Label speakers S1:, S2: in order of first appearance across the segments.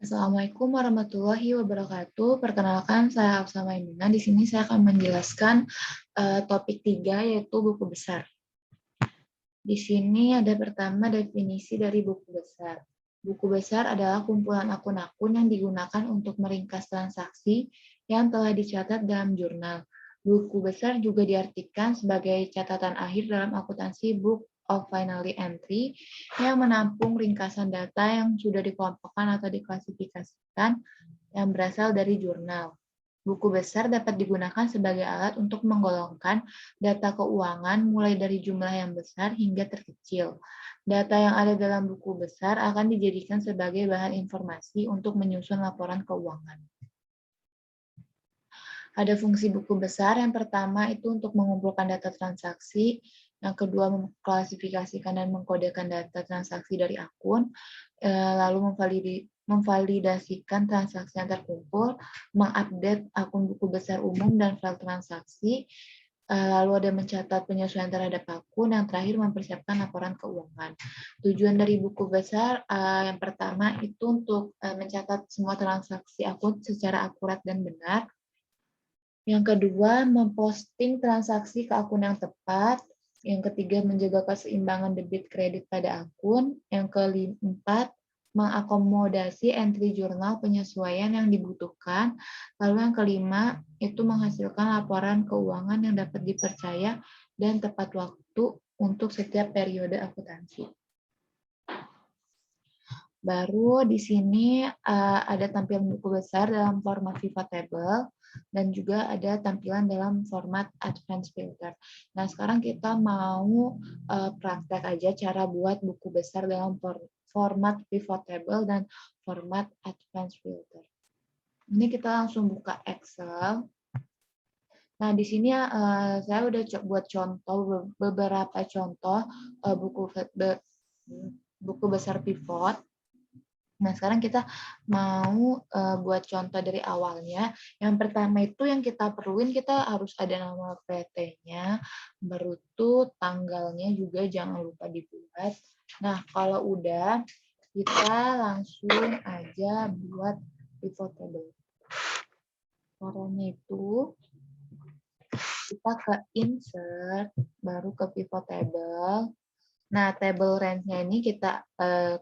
S1: Assalamualaikum warahmatullahi wabarakatuh. Perkenalkan, saya Hafsah Maimunah. Di sini saya akan menjelaskan topik 3, yaitu buku besar. Di sini ada pertama definisi dari buku besar. Buku besar adalah kumpulan akun-akun yang digunakan untuk meringkas transaksi yang telah dicatat dalam jurnal. Buku besar juga diartikan sebagai catatan akhir dalam akuntansi Book of Final Entry yang menampung ringkasan data yang sudah dikelompokkan atau diklasifikasikan yang berasal dari jurnal. Buku besar dapat digunakan sebagai alat untuk menggolongkan data keuangan mulai dari jumlah yang besar hingga terkecil. Data yang ada dalam buku besar akan dijadikan sebagai bahan informasi untuk menyusun laporan keuangan. Ada fungsi buku besar. Yang pertama itu untuk mengumpulkan data transaksi, yang kedua mengklasifikasikan dan mengkodekan data transaksi dari akun, lalu memvalidasikan transaksi yang terkumpul, mengupdate akun buku besar umum dan file transaksi, lalu ada mencatat penyesuaian terhadap akun, yang terakhir mempersiapkan laporan keuangan. Tujuan dari buku besar yang pertama itu untuk mencatat semua transaksi akun secara akurat dan benar. Yang kedua, memposting transaksi ke akun yang tepat. Yang ketiga, menjaga keseimbangan debit kredit pada akun. Yang keempat, mengakomodasi entry jurnal penyesuaian yang dibutuhkan. Lalu yang kelima, itu menghasilkan laporan keuangan yang dapat dipercaya dan tepat waktu untuk setiap periode akuntansi. Baru di sini ada tampilan buku besar dalam format pivot table dan juga ada tampilan dalam format advanced filter. Nah, sekarang kita mau praktek aja cara buat buku besar dalam format pivot table dan format advanced filter. Ini kita langsung buka Excel. Nah, di sini saya udah buat contoh beberapa contoh buku besar pivot. Nah, sekarang kita mau buat contoh dari awalnya. Yang pertama itu yang kita perluin, kita harus ada nama PT-nya, baru tuh tanggalnya juga jangan lupa dibuat. Nah, kalau udah, kita langsung aja buat pivot table. Caranya itu, kita ke insert, baru ke pivot table. Nah, table range-nya ini kita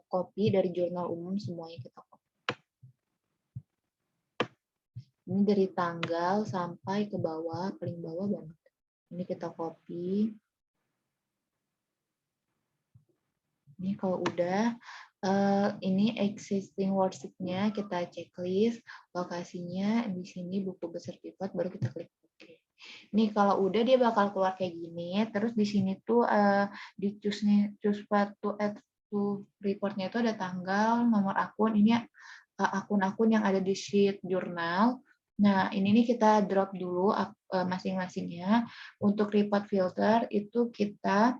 S1: copy dari jurnal umum, semuanya kita copy. Ini dari tanggal sampai ke bawah, paling bawah banget. Ini kita copy. Ini kalau udah, ini existing worksheet-nya kita checklist, lokasinya di sini buku besar pivot, baru kita klik OK. Ini kalau udah dia bakal keluar kayak gini, terus di sini tuh di choose to add to report-nya itu ada tanggal, nomor akun, ini akun-akun yang ada di sheet jurnal. Nah, ini nih kita drop dulu masing-masingnya. Untuk report filter itu kita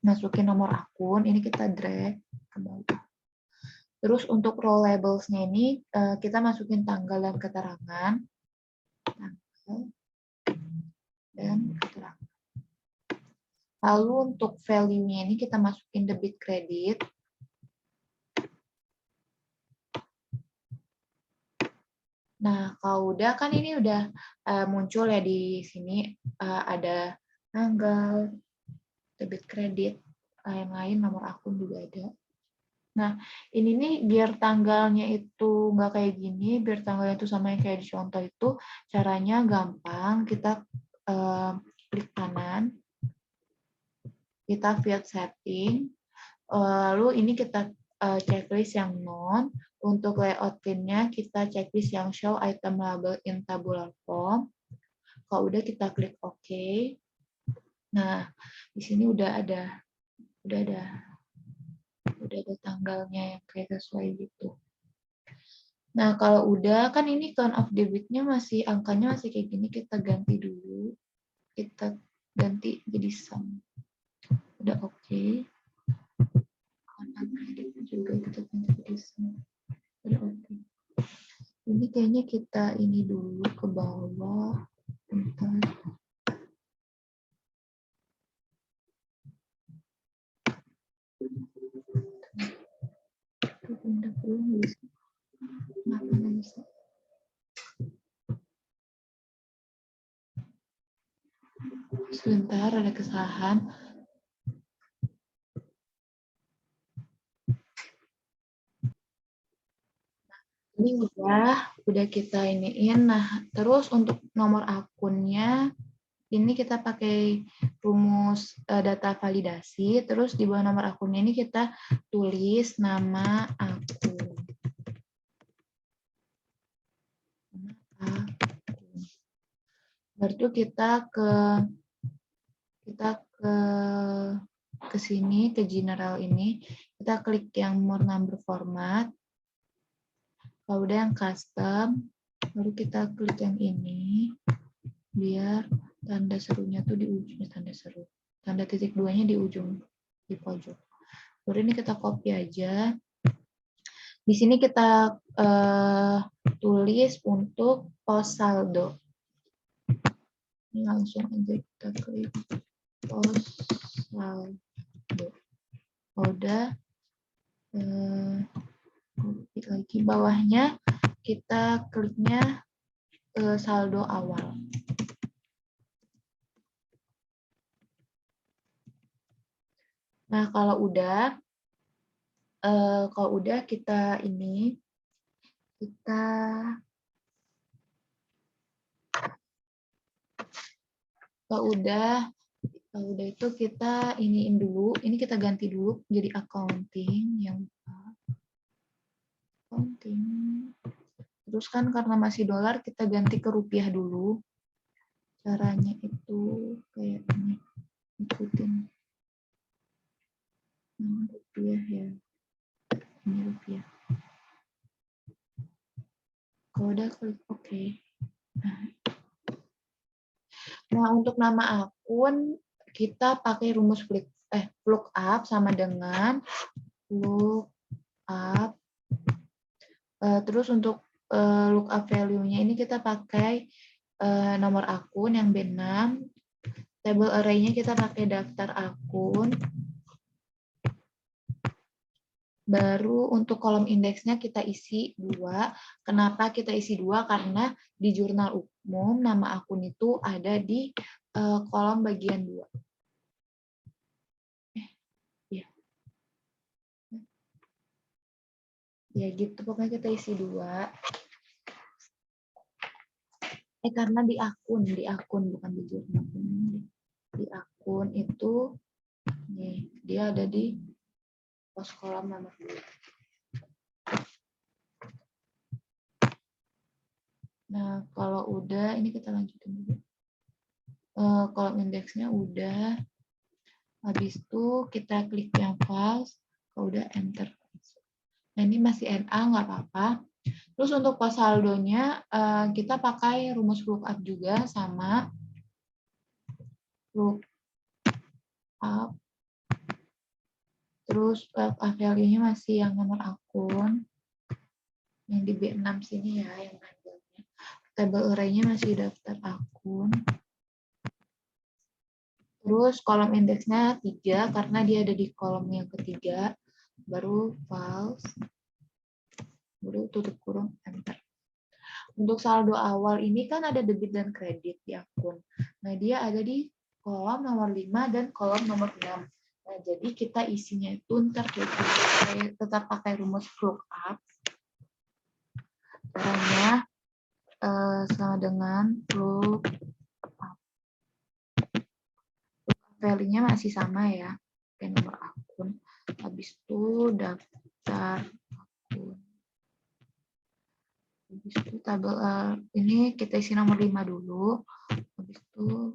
S1: masukin nomor akun, ini kita drag ke bawah. Terus untuk row labels-nya ini kita masukin tanggal dan keterangan. Tanggal dan keterangan. Lalu untuk value-nya ini kita masukin debit kredit. Nah, kalau udah kan ini udah muncul ya di sini ada tanggal, debit kredit, lain-lain, nomor akun juga ada. Nah, ini nih biar tanggalnya itu nggak kayak gini, biar tanggalnya itu sama yang kayak di contoh itu, caranya gampang. Kita klik kanan, kita field setting, lalu ini kita checklist yang non. Untuk layout pin-nya kita checklist yang show item label in tabular form. Kalau udah kita klik OK. Nah, di sini udah ada tanggalnya yang kayak sesuai gitu. Nah, kalau udah kan ini count of debit-nya masih angkanya masih kayak gini, kita ganti dulu. Kita ganti jadi sum. Udah oke. Count of credit juga kita ganti jadi sum. Udah oke. Ini kayaknya kita ini dulu ke bawah. Bentar. Pindah dulu bisa. Sebentar, ada kesalahan. Ini udah kita iniin. Nah, terus untuk nomor akunnya, ini kita pakai rumus data validasi, terus di bawah nomor akunnya ini kita tulis nama akun. Baru kita ke sini, ke general ini, kita klik yang more number format. Kalau udah yang custom, baru kita klik yang ini, biar tanda serunya tuh di ujungnya, tanda seru. Tanda titik duanya di ujung, di pojok. Baru ini kita copy aja. Di sini kita tulis untuk pos saldo. Ini langsung aja kita klik pos saldo. Udah. Klik lagi bawahnya, kita kliknya saldo awal. Nah, kalau udah kita ini, kalau udah itu kita iniin dulu, ini kita ganti dulu jadi accounting, yang accounting. Terus kan karena masih dolar, kita ganti ke rupiah dulu. Caranya itu kayak ini, ikutin. Rupiah ya, ini rupiah. Kalau udah klik OK. Nah, untuk nama akun kita pakai rumus lookup sama dengan lookup. Terus untuk lookup value-nya ini kita pakai nomor akun yang B6. Table array-nya kita pakai daftar akun. Baru untuk kolom indeksnya kita isi 2. Kenapa kita isi 2? Karena di jurnal umum nama akun itu ada di kolom bagian 2. Ya gitu, pokoknya kita isi 2. Karena di akun bukan di jurnal. Di akun itu nih, dia ada di pos kolom nomor 2. Nah, kalau udah, ini kita lanjutin dulu. Kolom indeksnya udah. Habis itu kita klik yang files, kalau udah enter. Nah, ini masih NA, nggak apa-apa. Terus untuk pos saldonya, kita pakai rumus lookup juga sama lookup. Terus value-nya masih yang nomor akun. Yang di B6 sini ya, yang panjangnya. Table array-nya masih daftar akun. Terus kolom indeksnya 3, karena dia ada di kolom yang ketiga. Baru files. Baru tutup kurung, enter. Untuk saldo awal ini kan ada debit dan kredit di akun. Nah, dia ada di kolom nomor 5 dan kolom nomor 6. Nah, jadi kita isinya itu ntar tetap pakai rumus lookup. Caranya sama dengan lookup. Value-nya masih sama ya, kayak nomor akun. Habis itu daftar akun. Habis itu tabel ini kita isi nomor 5 dulu. Habis itu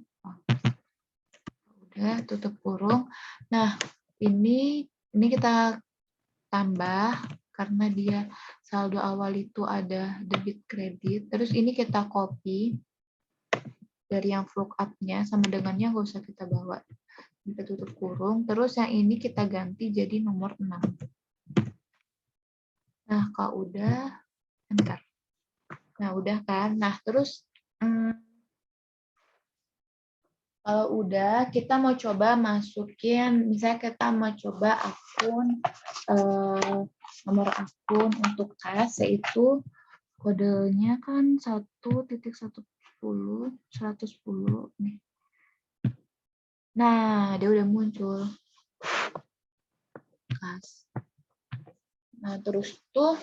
S1: udah tutup kurung. Nah, ini kita tambah karena dia saldo awal itu ada debit kredit. Terus ini kita copy dari yang lookup-nya sama dengannya nggak usah kita bawa. Kita tutup kurung. Terus yang ini kita ganti jadi nomor 6. Nah, kalau udah enter. Nah, udah kan? Nah, terus kalau udah, kita mau coba masukin, misalnya kita mau coba akun, nomor akun untuk kas, yaitu kodenya kan 1.10, 110 nih. Nah, dia udah muncul. Kas. Nah, terus tuh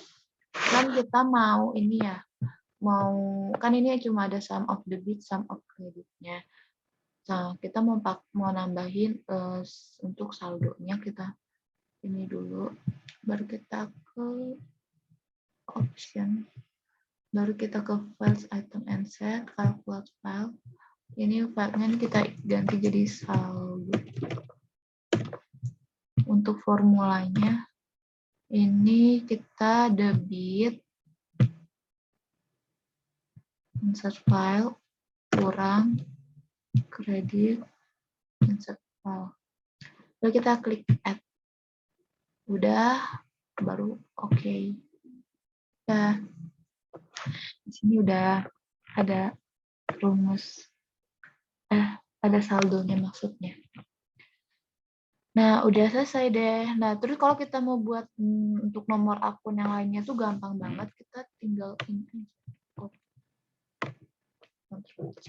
S1: kan kita mau ini ya, kan ini cuma ada sum of debit, sum of creditnya. Nah, kita mau nambahin untuk saldonya, kita ini dulu, baru kita ke option, baru kita ke files, item, and set, calculate file. Ini filenya kita ganti jadi saldo. Untuk formulanya, ini kita debit, insert file, kurang, kredit, insert file. Lalu kita klik add. Udah, baru oke. Nah, di sini udah ada rumus, ada saldonya maksudnya. Nah, udah selesai deh. Nah, terus kalau kita mau buat untuk nomor akun yang lainnya tuh gampang banget. Kita tinggal ini. Ctrl C.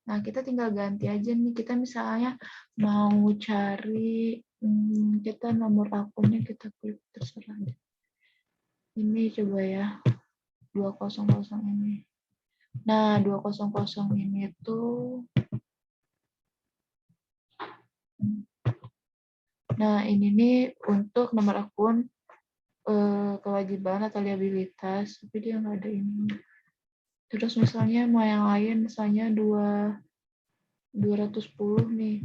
S1: Nah, kita tinggal ganti aja nih. Kita misalnya mau cari, kita nomor akunnya kita klik, terserah deh. Ini coba ya, 200 ini. Nah, 200 ini tuh, nah ini nih untuk nomor akun kewajiban atau liabilitas, tapi dia nggak ada ini. Terus misalnya mau yang lain, misalnya 210 nih.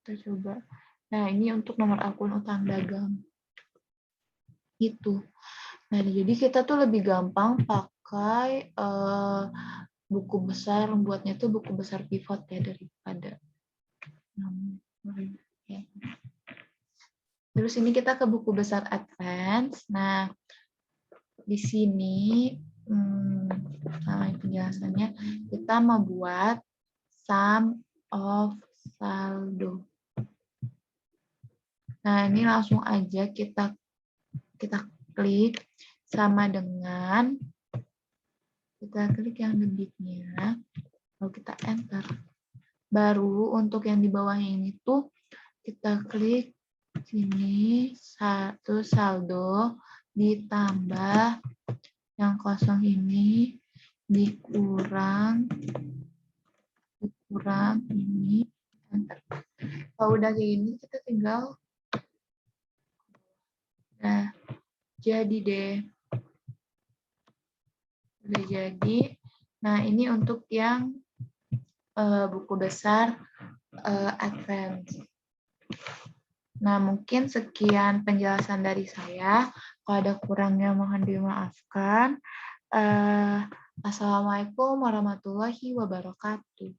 S1: Kita coba. Nah, ini untuk nomor akun utang dagang. Itu. Nah, jadi kita tuh lebih gampang pakai buku besar, buatnya tuh buku besar pivot ya, daripada. Terus ini kita ke buku besar advance. Nah, di sini penjelasannya, kita mau buat sum of saldo. Nah, ini langsung aja kita klik sama dengan, kita klik yang debitnya, lalu kita enter. Baru untuk yang di bawahnya ini tuh kita klik sini, satu saldo ditambah yang kosong ini dikurang ini, enter. Kalau udah kayak gini, kita tinggal jadi deh. Udah jadi. Nah, ini untuk yang buku besar advance. Nah, mungkin sekian penjelasan dari saya. Kalau ada kurangnya mohon dimaafkan. Assalamualaikum warahmatullahi wabarakatuh.